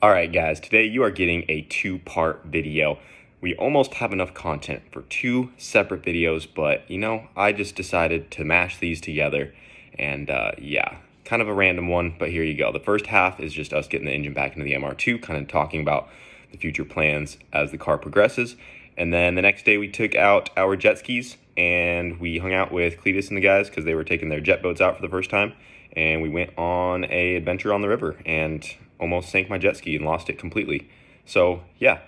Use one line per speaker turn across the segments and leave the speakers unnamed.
Alright guys, today you are getting a two-part video. We almost have enough content for two separate videos, but you know, I just decided to mash these together. And yeah, kind of a random one, but here you go. The first half is just us getting the engine back into the MR2, kind of talking about the future plans as the car progresses. And then the next day we took out our jet skis and we hung out with Cletus and the guys because they were taking their jet boats out for the first time. And we went on an adventure on the river and almost sank my jet ski and lost it completely. So yeah,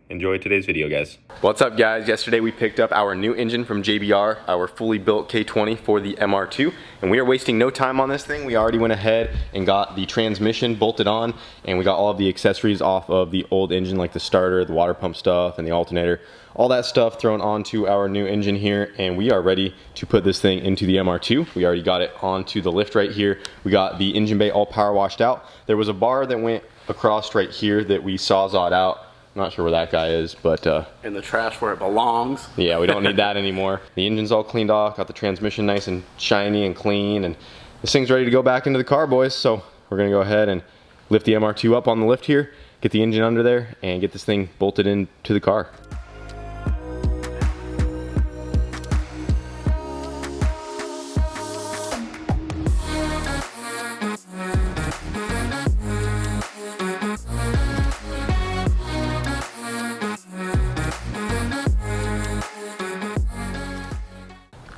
enjoy today's video, guys. What's up, guys? Yesterday we picked up our new engine from JBR, our fully built K20 for the MR2, and we are wasting no time on this thing. We already went ahead and got the transmission bolted on, and we got all of the accessories off of the old engine, like the starter, the water pump stuff, and the alternator. All that stuff thrown onto our new engine here, and we are ready to put this thing into the MR2. We already got it onto the lift right here. We got the engine bay all power washed out. There was a bar that went across right here that we sawzalled out. I'm not sure where that guy is, but
in the trash where it belongs.
Yeah, we don't need that anymore. The engine's all cleaned off, got the transmission nice and shiny and clean, and this thing's ready to go back into the car, boys. So we're gonna go ahead and lift the MR2 up on the lift here, get the engine under there, and get this thing bolted into the car.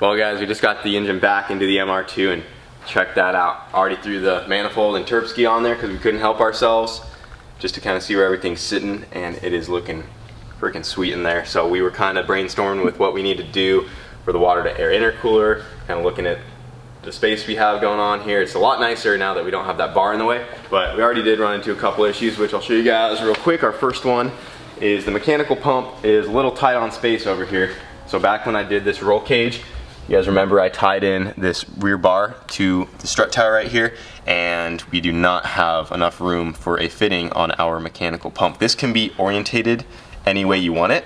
Well guys, we just got the engine back into the MR2 and check that out. Already threw the manifold and Terpski on there because we couldn't help ourselves, just to kind of see where everything's sitting, and it is looking freaking sweet in there. So we were kind of brainstorming with what we need to do for the water to air intercooler, kind of looking at the space we have going on here. It's a lot nicer now that we don't have that bar in the way, but we already did run into a couple issues, which I'll show you guys real quick. Our first one is the mechanical pump is a little tight on space over here. So back when I did this roll cage, you guys remember I tied in this rear bar to the strut tower right here, and we do not have enough room for a fitting on our mechanical pump. This can be orientated any way you want it,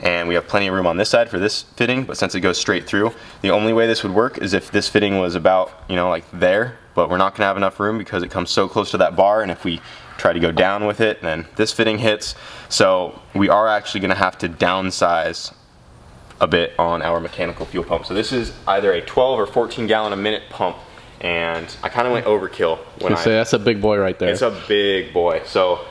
and we have plenty of room on this side for this fitting, but since it goes straight through, the only way this would work is if this fitting was about, you know, like there, but we're not gonna have enough room because it comes so close to that bar, and if we try to go down with it, then this fitting hits. So we are actually gonna have to downsize a bit on our mechanical fuel pump. So this is either a 12 or 14 gallon a minute pump, and I kind of went overkill when
say that's a big boy right there.
It's a big boy. So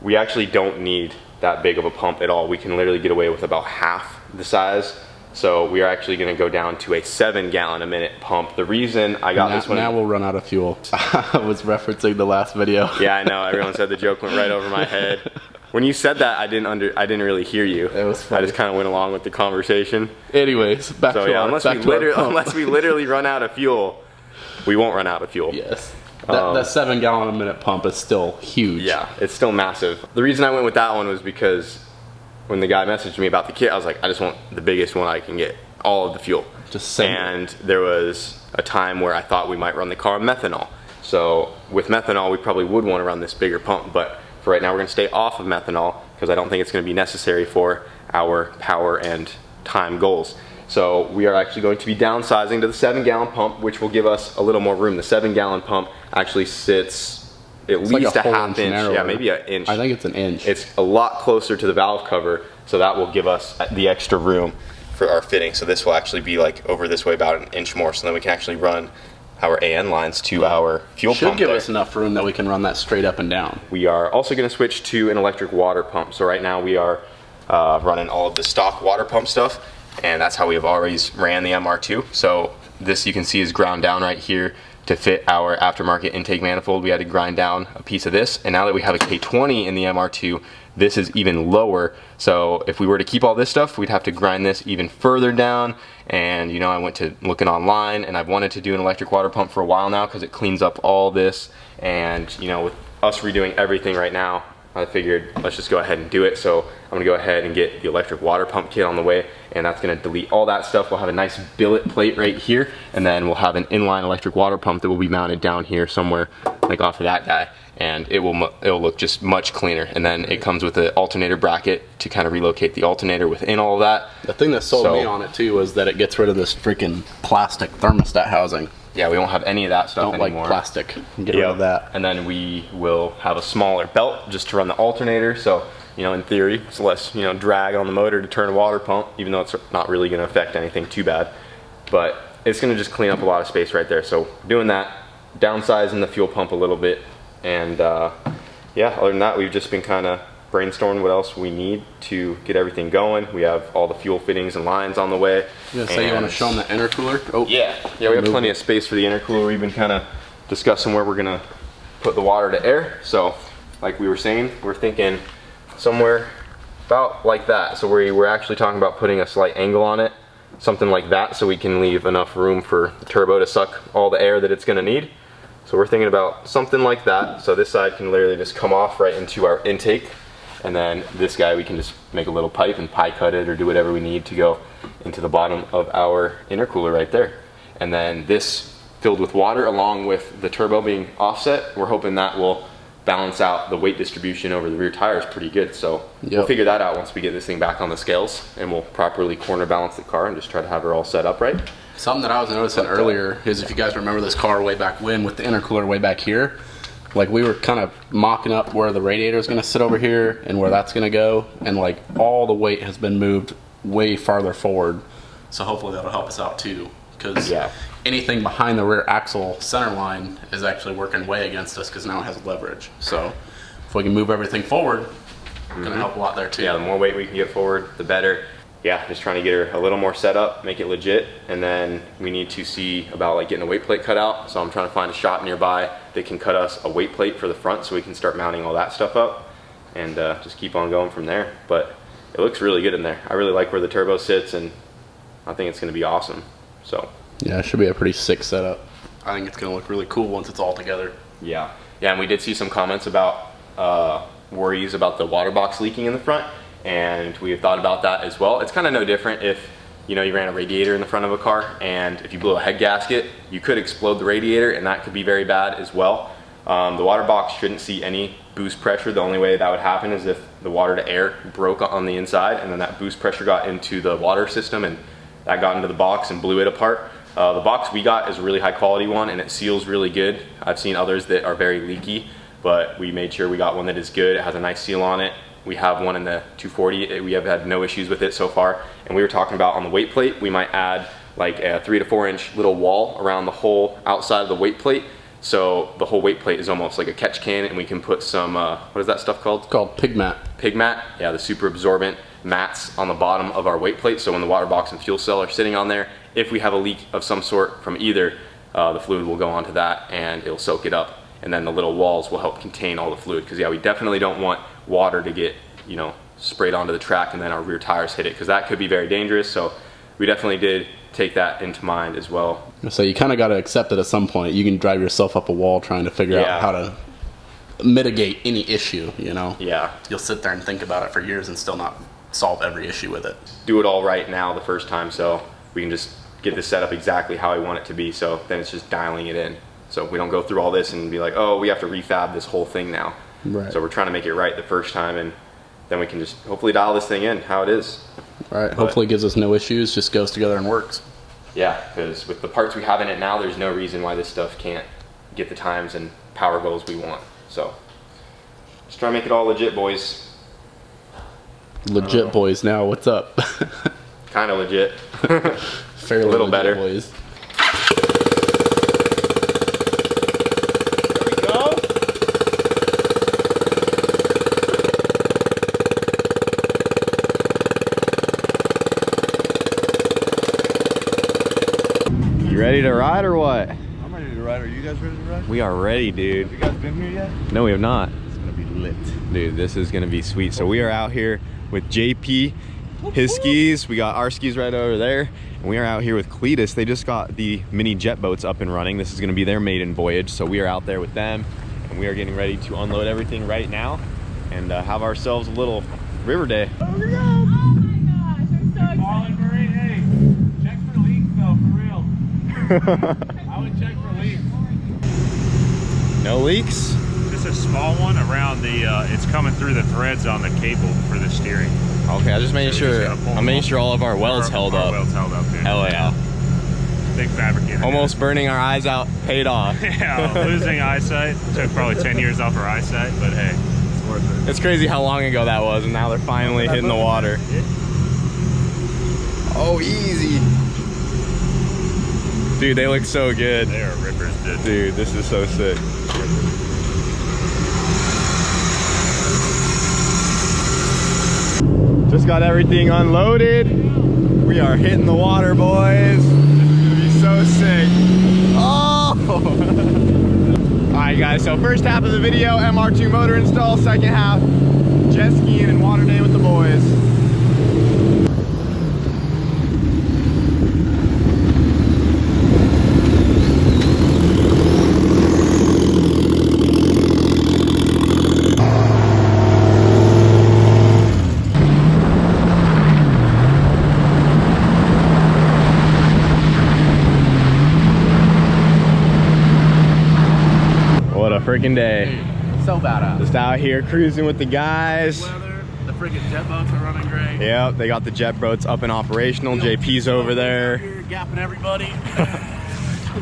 we actually don't need that big of a pump at all. We can literally get away with about half the size. So we are actually going to go down to a 7 gallon a minute pump. The reason I got this one,
now we'll run out of fuel. I was referencing the last video.
Yeah, I know. Everyone said the joke went right over my head. When you said that, I didn't really hear you.
It was funny.
I just kind of went along with the conversation.
Anyways, back to our
unless we literally run out of fuel, we won't run out of fuel.
Yes. That 7 gallon a minute pump is still huge.
Yeah, it's still massive. The reason I went with that one was because when the guy messaged me about the kit, I was like, I just want the biggest one I can get, all of the fuel.
Just same.
And there was a time where I thought we might run the car on methanol. So with methanol, we probably would want to run this bigger pump, but for right now we're going to stay off of methanol because I don't think it's going to be necessary for our power and time goals. So we are actually going to be downsizing to the 7 gallon pump, which will give us a little more room. The 7 gallon pump actually sits at least
like
a half inch,
narrower.
yeah, maybe an inch.
I think it's an inch.
It's a lot closer to the valve cover, so that will give us the extra room for our fitting. So this will actually be like over this way about an inch more, so then we can actually run our AN lines to our fuel pump.
Should give us enough room that we can run that straight up and down.
We are also going to switch to an electric water pump. So right now we are running all of the stock water pump stuff, and that's how we have always ran the MR2. So this, you can see, is ground down right here to fit our aftermarket intake manifold. We had to grind down a piece of this, and now that we have a K20 in the MR2, this is even lower. So if we were to keep all this stuff, we'd have to grind this even further down. And you know, I went to looking online, and I've wanted to do an electric water pump for a while now because it cleans up all this. And you know, with us redoing everything right now, I figured let's just go ahead and do it. So I'm gonna go ahead and get the electric water pump kit on the way, and that's gonna delete all that stuff. We'll have a nice billet plate right here, and then we'll have an inline electric water pump that will be mounted down here somewhere, like off of that guy, and it'll look just much cleaner. And then it comes with an alternator bracket to kind of relocate the alternator within all of that.
The thing that sold me on it too was that it gets rid of this freaking plastic thermostat housing.
yeah, we won't have any of that stuff
Don't
anymore.
like plastic. Get rid of that.
And then we will have a smaller belt just to run the alternator. So, you know, in theory, it's less, you know, drag on the motor to turn a water pump, even though it's not really going to affect anything too bad. But it's going to just clean up a lot of space right there. So doing that, downsizing the fuel pump a little bit. And yeah, other than that, we've just been kind of brainstorming what else we need to get everything going. We have all the fuel fittings and lines on the way.
You gonna say you want to show them the intercooler? Oh,
yeah, we have plenty of space for the intercooler. We've been kind of discussing where we're gonna put the water to air. So, like we were saying, we're thinking somewhere about like that. So we're actually talking about putting a slight angle on it, something like that, so we can leave enough room for the turbo to suck all the air that it's gonna need. So we're thinking about something like that. So this side can literally just come off right into our intake. And then this guy, we can just make a little pipe and pie cut it or do whatever we need to go into the bottom of our intercooler right there. And then this filled with water along with the turbo being offset, we're hoping that will balance out the weight distribution over the rear tires pretty good. So we'll figure that out once we get this thing back on the scales, and we'll properly corner balance the car and just try to have her all set up right.
Something that I was noticing earlier is, if you guys remember this car way back when with the intercooler way back here, like we were kind of mocking up where the radiator is going to sit over here and where that's going to go, and like all the weight has been moved way farther forward. So hopefully that'll help us out too, because anything behind the rear axle center line is actually working way against us because now it has leverage. So if we can move everything forward, it's going to help a lot there too.
Yeah, the more weight we can get forward, the better. Yeah, just trying to get her a little more set up, make it legit, and then we need to see about like getting a weight plate cut out. So I'm trying to find a shop nearby that can cut us a weight plate for the front so we can start mounting all that stuff up and just keep on going from there. But it looks really good in there. I really like where the turbo sits, and I think it's going to be awesome. So
yeah, it should be a pretty sick setup. I think it's going to look really cool once it's all together.
Yeah, and we did see some comments about worries about the water box leaking in the front. And we have thought about that as well. It's kind of no different if, you know, you ran a radiator in the front of a car, and if you blew a head gasket, you could explode the radiator, and that could be very bad as well. The water box shouldn't see any boost pressure. The only way that would happen is if the water to air broke on the inside, and then that boost pressure got into the water system, and that got into the box and blew it apart. The box we got is a really high quality one, and it seals really good. I've seen others that are very leaky, but we made sure we got one that is good. It has a nice seal on it. We have one in the 240. We have had no issues with it so far. And we were talking about on the weight plate, we might add like a 3 to 4 inch little wall around the whole outside of the weight plate. So the whole weight plate is almost like a catch can, and we can put some, what is that stuff called?
It's called pig mat.
Pig mat, yeah, the super absorbent mats on the bottom of our weight plate. So when the water box and fuel cell are sitting on there, if we have a leak of some sort from either, the fluid will go onto that and it'll soak it up. And then the little walls will help contain all the fluid, because yeah, we definitely don't want water to get, you know, sprayed onto the track and then our rear tires hit it, because that could be very dangerous. So we definitely did take that into mind as well.
So you kind of got to accept that at some point you can drive yourself up a wall trying to figure out how to mitigate any issue, you know?
Yeah.
You'll sit there and think about it for years and still not solve every issue with it.
Do it all right now the first time, so we can just get this set up exactly how I want it to be, so then it's just dialing it in. So we don't go through all this and be like, oh, we have to refab this whole thing now.
Right.
So we're trying to make it right the first time, and then we can just hopefully dial this thing in how it is.
Right. But hopefully it gives us no issues, just goes together and works.
Yeah, because with the parts we have in it now, there's no reason why this stuff can't get the times and power goals we want. So just try to make it all legit, boys.
Legit boys now, what's up?
Kind of legit.
Fairly
a little
legit
better.
Boys.
Ready to ride or what?
I'm ready to ride. Are you guys ready to ride?
We are ready, dude.
Have you guys been here yet?
No, we have not.
It's gonna be lit.
Dude, this is gonna be sweet. So we are out here with JP, his skis. We got our skis right over there. And we are out here with Cletus. They just got the mini jet boats up and running. This is gonna be their maiden voyage. So we are out there with them, and we are getting ready to unload everything right now and have ourselves a little river day.
Oh my gosh, I'm so excited.
Marie, hey, check for leaks though, for real. I would check for leaks.
No leaks?
Just a small one around the, it's coming through the threads on the cable for the steering.
Okay, I just making
So we just
sure,
gotta pull
I'm
them
making
off.
sure all of our welds held
Our
up.
welds held up, yeah.
Hell yeah.
big fabricator.
Almost burning our eyes out paid off.
Yeah, losing eyesight. Took probably 10 years off our eyesight, but hey, it's worth it.
It's crazy how long ago that was, and now they're finally hitting the water. Oh, easy. Dude, they look so good.
They are rippers, dude.
Dude, this is so sick. Just got everything unloaded. We are hitting the water, boys. This is gonna be so sick. Oh! Alright guys, so first half of the video, MR2 motor install. Second half, jet skiing and water day with the boys. What a freaking day.
So badass.
Just out here cruising with the guys.
Weather, the freaking jet boats are running great.
Yep, they got the jet boats up and operational. JP's over there.
Here, gapping everybody.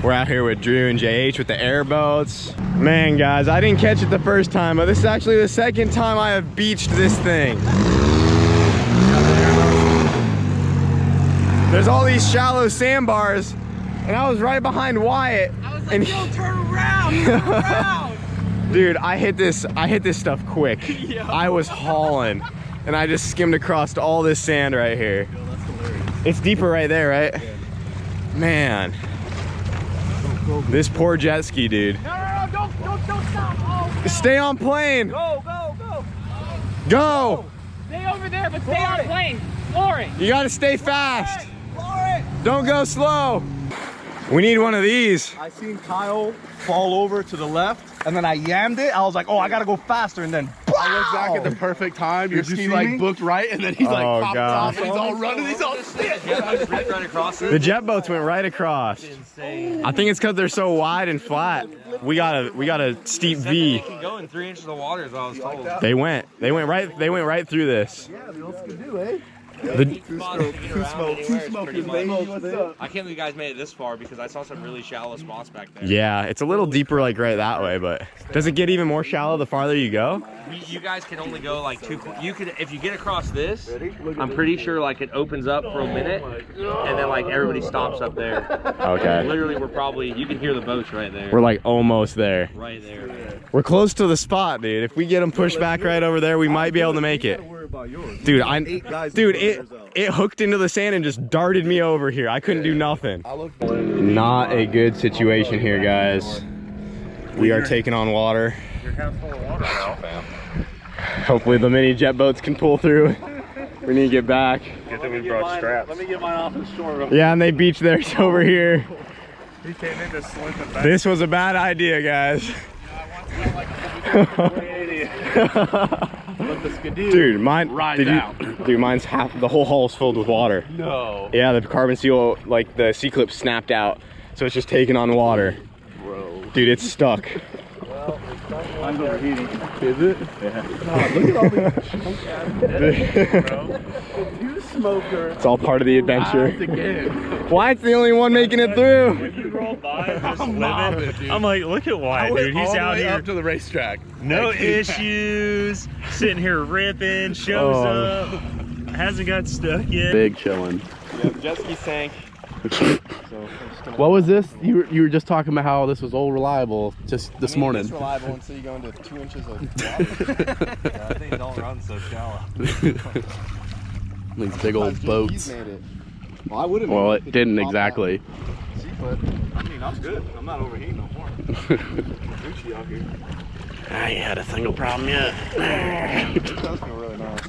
We're out here with Drew and JH with the airboats. Man, guys, I didn't catch it the first time, but this is actually the second time I have beached this thing. There's all these shallow sandbars, and I was right behind Wyatt.
I was like, yo, turn around, turn around.
Dude, I hit this stuff quick. I was hauling, and I just skimmed across all this sand right here.
Yo, that's hilarious.
It's deeper right there, right?
Yeah.
Man. This poor jet ski, dude.
No, don't stop. Oh,
Stay on plane.
go.
Go.
Stay over there, but stay on plane. Floor it.
You gotta stay fast. Don't go slow. We need one of these.
I seen Kyle fall over to the left, and then I yammed it. I was like, oh, I gotta go faster, and then
I looked back at the perfect time. Your
Did you
ski
see
like
me?
booked right, and then he's like
Oh,
popped
God.
off, and he's all running. He's all shit.
The jet boats went right across. I think it's because they're so wide and flat. We got a steep V.
can go in 3 inches of water, as I was told.
They went right through this.
yeah, we also can do, eh?
The,
Two smokers, baby. What's up? I can't believe you guys made it this far because I saw some really shallow spots back there.
yeah, it's a little deeper like right that way, but does it get even more shallow the farther you go?
You guys can only go like you could, if you get across this, I'm pretty sure like it opens up for a minute and then like everybody stops up there.
Okay.
Literally, you can hear the boats right there.
We're like almost there.
Right there, man.
We're close to the spot, dude. If we get them pushed back right over there, we might be able to make it. Dude, it hooked into the sand and just darted me over here. I couldn't do nothing. Not a good situation here, guys. We are taking on water.
You're kind of full of water now.
Hopefully the mini jet boats can pull through. We need to get back.
Good that we brought straps.
Let me get mine off the shore.
Yeah, and they beached theirs over here.
He came in just slipping back.
This was a bad idea, guys. Dude, mine's half, the whole hull's filled with water.
No.
Yeah, the carbon seal, like the C-clip snapped out, so it's just taking on water.
Bro.
Dude, it's stuck.
I'm overheating.
Is it?
God, look at all these two smokers.
It's all part of the adventure.
Again.
Wyatt's the only one making it through.
When you rolled by, just
I'm
living,
mobbing, dude.
I'm like, look at Wyatt, dude. He's out here,
up to the racetrack.
no
Like,
issues, sitting here ripping, shows
Oh.
up, hasn't got stuck yet.
Big chillin'.
Yeah, the jet ski sank.
What was this? You were just talking about how this was old reliable just this morning.
It's reliable until you go into 2 inches of water.
I think don't run so shallow.
These big old boats.
Made it. Well, I would have.
Well, it didn't exactly.
But I mean, I'm good. I'm not overheating no more. Gucci out here.
I ain't had a single problem yet.
It does feel really nice.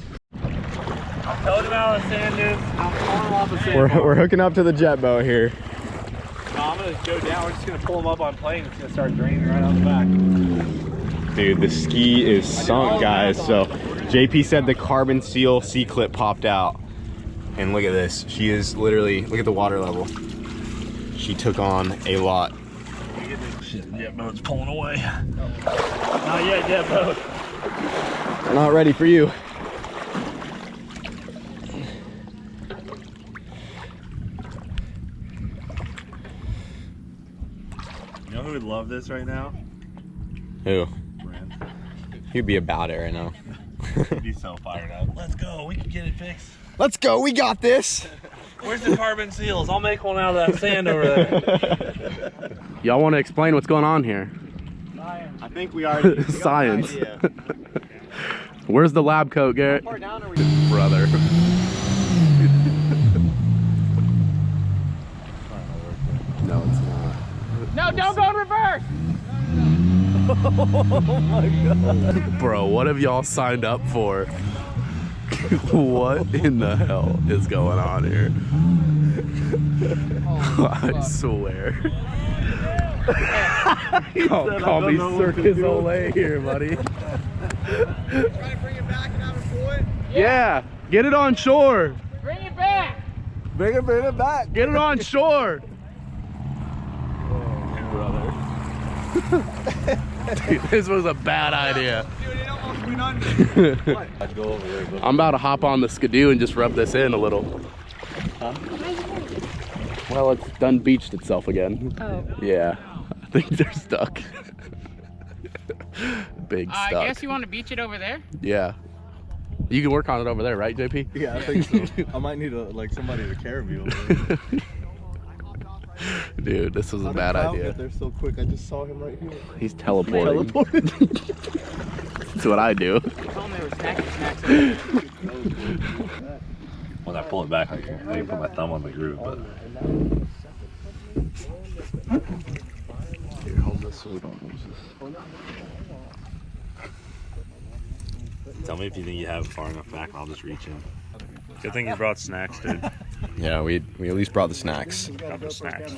Told him how the sand is. I'm falling off the sand.
We're hooking up to the jet boat here.
No, I'm gonna go down. We're just gonna pull them up on plane. It's gonna start draining right out the back.
Dude, the ski is sunk, guys. So JP said the carbon seal C-clip popped out. And look at this. She is literally, look at the water level. She took on a lot.
Shit, the jet boat's pulling away. Not yet, jet boat.
Not ready for you.
love this right now?
Who?
Brent.
He'd be about it right now.
He'd be so fired up. Let's go. We can get it fixed.
Let's go. We got this.
Where's the carbon seals? I'll make one out of that sand over there.
Y'all want to explain what's going on here?
I think we already
Science. Where's the lab coat, Garrett? Brother. No, it's not.
No, don't go in reverse.
Bro, what have y'all signed up for? What in the hell is going on here? I swear. Call me Circus Olay here, buddy.
Try to bring it back and have it pull it.
Yeah, get it on shore.
Bring it back.
Bring it back.
Get it on shore. Dude, this was a bad idea.
Dude, it almost went under.
I'd go over there.
I'm about to hop on the skidoo and just rub this in a little.
Huh?
Well, it's done beached itself again.
Oh.
Yeah, I think they're stuck. Big stuck.
I guess you want to beach it over there?
Yeah. You can work on it over there, right, JP?
Yeah, I think so. I might need somebody to carry me over there.
Dude, this was a
How did
bad
Kyle
idea.
get there so quick? I just saw him right here.
He's teleporting.
Teleported.
That's what I do.
Told me they were snacks.
When I pull it back, I can put my thumb on the groove. But
Here, hold this so we don't lose this.
tell me if you think you have it far enough back, and I'll just reach in. Good thing you brought snacks, dude.
Yeah, we at least brought the snacks.
Got the snacks.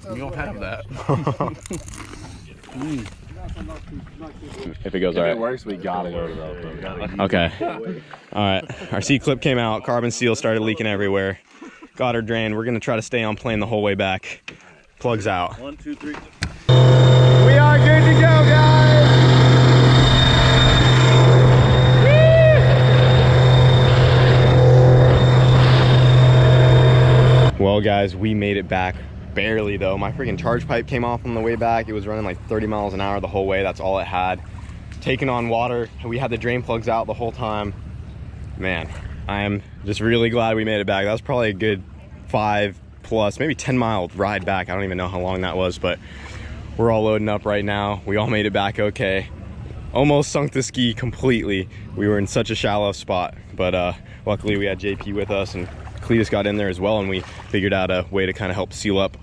We don't have that.
If it goes all right.
works, we gotta go to the
Okay. All right. Our C-clip came out. Carbon seal started leaking everywhere. Got her drained. We're gonna try to stay on plane the whole way back. Plugs out.
1, 2, 3.
We are good to go, guys. Well, guys, we made it back. Barely, though. My freaking charge pipe came off on the way back. It was running like 30 miles an hour the whole way. That's all it had. Taking on water. We had the drain plugs out the whole time. Man, I am just really glad we made it back. That was probably a good 5 plus, maybe 10-mile ride back. I don't even know how long that was, but we're all loading up right now. We all made it back okay. Almost sunk the ski completely. We were in such a shallow spot, but luckily we had JP with us, and Cletus got in there as well, and we figured out a way to kind of help seal up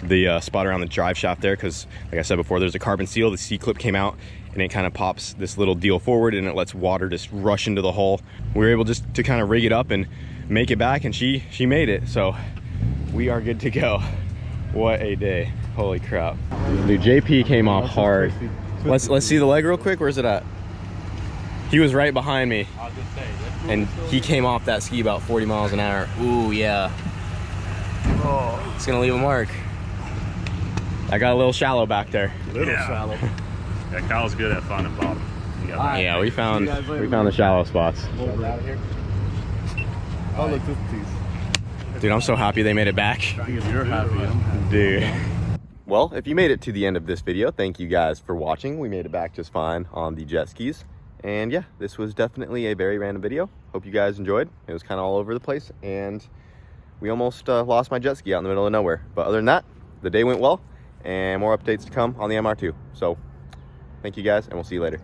the spot around the drive shaft there, because like I said before, there's a carbon seal. The C-clip came out and it kind of pops this little deal forward and it lets water just rush into the hull. We were able just to kind of rig it up and make it back, and she made it, so we are good to go. What a day. Holy crap. Dude, JP came off hard. Let's see the leg real quick. Where's it at? He was right behind me, and he came off that ski about 40 miles an hour. Ooh, yeah. Oh, it's gonna leave a mark. I got a little shallow back there.
Shallow. Yeah, Kyle's good at finding bottom. You got that.
Yeah, we found the shallow spots.
Oh, look, this.
Dude, I'm so happy they made it back.
You're happy.
Dude. Well, if you made it to the end of this video, thank you guys for watching. We made it back just fine on the jet skis. And yeah, this was definitely a very random video. Hope you guys enjoyed. It was kind of all over the place, and we almost lost my jet ski out in the middle of nowhere. But other than that, the day went well, and more updates to come on the MR2. So thank you guys, and we'll see you later.